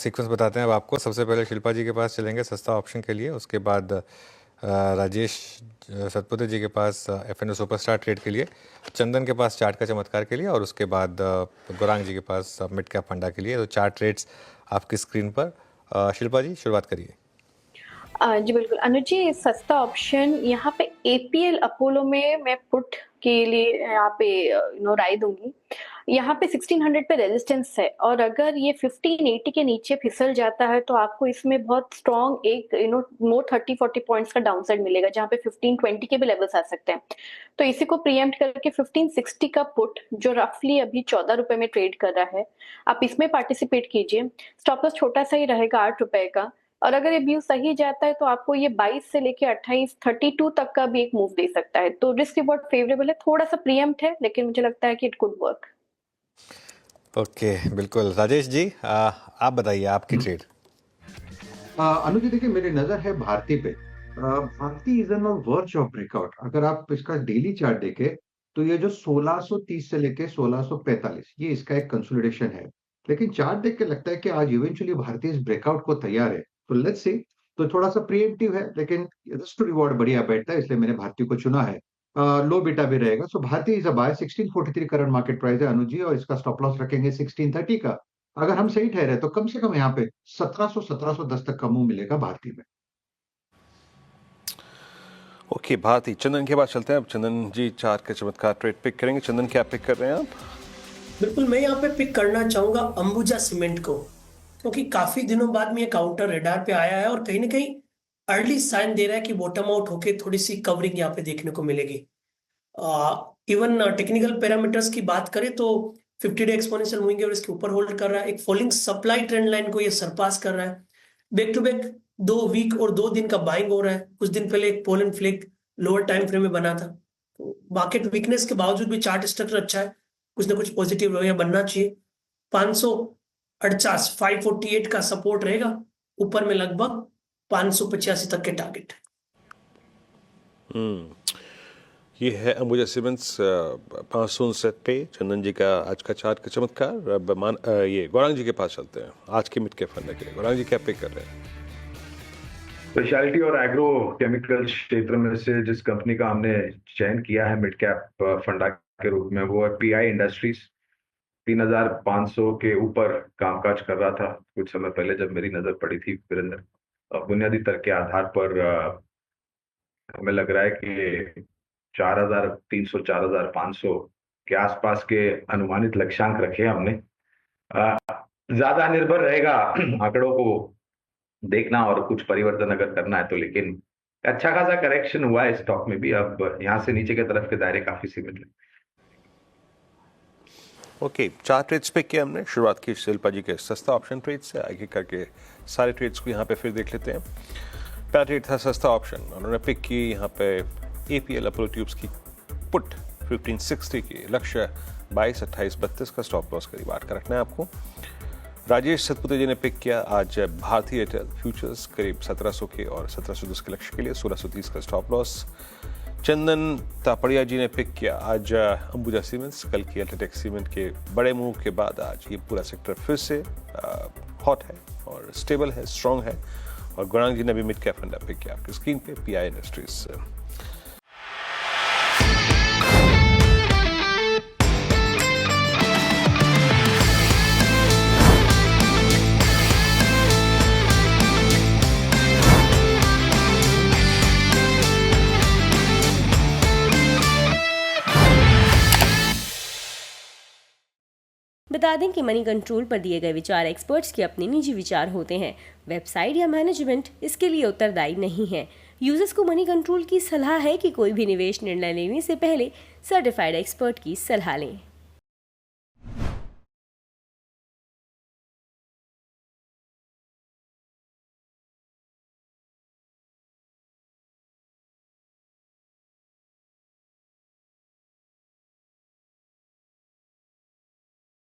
Sequence बताते हैं अब आपको। सबसे पहले शिल्पा जी के पास चलेंगे सस्ता ऑप्शन के लिए, उसके बाद राजेश सतपुते जी के पास F&O सुपरस्टार ट्रेड के लिए, चंदन के पास चार्ट का चमत्कार के लिए, और उसके बाद गौरांग जी के पास मिड कैप फंडा के लिए। तो 4 ट्रेड्स आपकी स्क्रीन पर। शिल्पा जी शुरुआत करिए। जी बिल्कुल अनुज जी, सस्ता ऑप्शन यहाँ पे एपीएल अपोलो में मैं पुट के लिए यहाँ पे राय दूंगी। यहाँ पे 1600 पे रेजिस्टेंस है और अगर ये 1580 के नीचे फिसल जाता है तो आपको इसमें बहुत स्ट्रॉन्ग एक मोर 30-40 पॉइंट्स का डाउनसाइड मिलेगा, जहाँ पे 1520 के भी लेवल्स आ सकते हैं। तो इसी को प्रीएम्प्ट करके 1560 का पुट जो रफली अभी 14 रुपए में ट्रेड कर रहा है, आप इसमें पार्टिसिपेट कीजिए। स्टॉप लॉस छोटा सा ही रहेगा 8 रुपए का, और अगर ये व्यू सही जाता है तो आपको ये 22 से लेके 28 32 तक का भी एक मूव दे सकता है। तो रिस्क रिवॉर्ड फेवरेबल है, थोड़ा सा प्रीएम्प्ट है, लेकिन मुझे लगता है कि इट कुड वर्क। ओके बिल्कुल। राजेश जी आप बताइए आपकी ट्रेड। अनुज जी देखिए, मेरी नजर है भारती पे। भारती इज ऑन वर्च ऑफ ब्रेकआउट। अगर आप इसका डेली चार्ट देखें तो ये जो 1630 से लेके 1645 ये इसका एक कंसोलिडेशन है। लेकिन चार्ट देख के लगता है कि आज इवेंचुअली भारती इस ब्रेकआउट को तैयार है। तो लेट्स सी। तो थोड़ा सा प्रीएम्प्टिव है, लेकिन रिस्क टू रिवॉर्ड बढ़िया बैठता है, इसलिए मैंने भारती को चुना है। लो बीटा भी रहेगा। So Bharti is a buy. 1643 current market price है अनुज जी, और इसका स्टॉप लॉस रखेंगे 1630 का। अगर हम सही ठहरे तो कम से कम यहाँ पे 1710 तक का मूव मिलेगा भारती में। ओके भारती। चंदन के पास चलते हैं। अब चंदन जी चार्ट का चमत्कार ट्रेड पिक करेंगे। चंदन क्या पिक कर रहे हैं आप? बिल्कुल, मैं यहाँ पे पिक करना चाहूंगा अंबुजा सीमेंट को, क्योंकि काफी दिनों बाद में ये काउंटर रेडार पे आया है और कहीं ना कहीं अर्ली साइन दे रहा है कि बॉटम आउट होके थोड़ी सी कवरिंग यहाँ पे देखने को मिलेगी। इवन टेक्निकल पैरामीटर्स की बात करें तो 50 डे एक्सपोनेंशियल मूविंग एवरेज के ऊपर होल्ड कर रहा है। एक फॉलिंग सप्लाई ट्रेंड लाइन को ये सरपास कर रहा है। बैक टू बैक 2 वीक और 2 दिन का बाइंग हो रहा है। कुछ दिन पहले एक pole and flag lower time frame में बना था। तो मार्केट वीकनेस के बावजूद भी चार्ट स्ट्रक्चर अच्छा है, कुछ ना कुछ पॉजिटिव रवैया बनना चाहिए। 548 548 का सपोर्ट रहेगा, ऊपर में लगभग 585 तक के टारगेट। ये है अंबुजा सीमेंट्स 559 पे। चंदन जी का आज का चार्ट का चमत्कार। अब ये गौरांग जी के पास चलते हैं आज के मिड कैप फंड के लिए। गौरांग जी क्या पिक कर रहे हैं? स्पेशलिटी और एग्रो केमिकल क्षेत्र में से जिस कंपनी का हमने चयन किया है मिड कैप फंडा के रूप में, वो है पीआई इंडस्ट्रीज। 3500 के ऊपर कामकाज कर रहा था कुछ समय पहले जब मेरी नजर पड़ी थी वीरेंद्र। बुनियादी तर्क के आधार पर हमें लग रहा है कि 4300 4500 के आसपास के अनुमानित लक्ष्यांक रखे हमने। ज्यादा निर्भर रहेगा आंकड़ों को देखना और कुछ परिवर्तन अगर करना है तो, लेकिन अच्छा खासा करेक्शन हुआ है स्टॉक में भी। अब यहां से नीचे के तरफ के दायरे काफी सीमित है। ओके 4 ट्रेड्स पिक किए हमने। शुरुआत की शिल्पा जी के सस्ता ऑप्शन ट्रेड से, आगे करके सारे ट्रेड्स को यहाँ पे फिर देख लेते हैं। पहला ट्रेड था सस्ता ऑप्शन। उन्होंने पिक की यहाँ पे एपीएल अपोलो ट्यूब्स की पुट 1560 की, लक्ष्य 22 28 32 का, स्टॉप लॉस करीब 8 का रखना है आपको। राजेश सतपुते जी ने पिक किया आज भारती एयरटेल फ्यूचर्स करीब 1700 के और 1710 के लक्ष्य के लिए, 1630 का स्टॉप लॉस। चंदन तापड़िया जी ने पिक किया आज अंबुजा सीमेंट्स, कल की अल्ट्राटेक सीमेंट के बड़े मूव के बाद आज ये पूरा सेक्टर फिर से हॉट है और स्टेबल है, स्ट्रॉन्ग है। और गौरांग जी ने भी मिड कैप फंडा पिक किया आपकी स्क्रीन पे, पीआई इंडस्ट्रीज। बता दें कि मनी कंट्रोल पर दिए गए विचार एक्सपर्ट्स के अपने निजी विचार होते हैं। वेबसाइट या मैनेजमेंट इसके लिए उत्तरदायी नहीं है। यूजर्स को मनी कंट्रोल की सलाह है कि कोई भी निवेश निर्णय लेने से पहले सर्टिफाइड एक्सपर्ट की सलाह लें।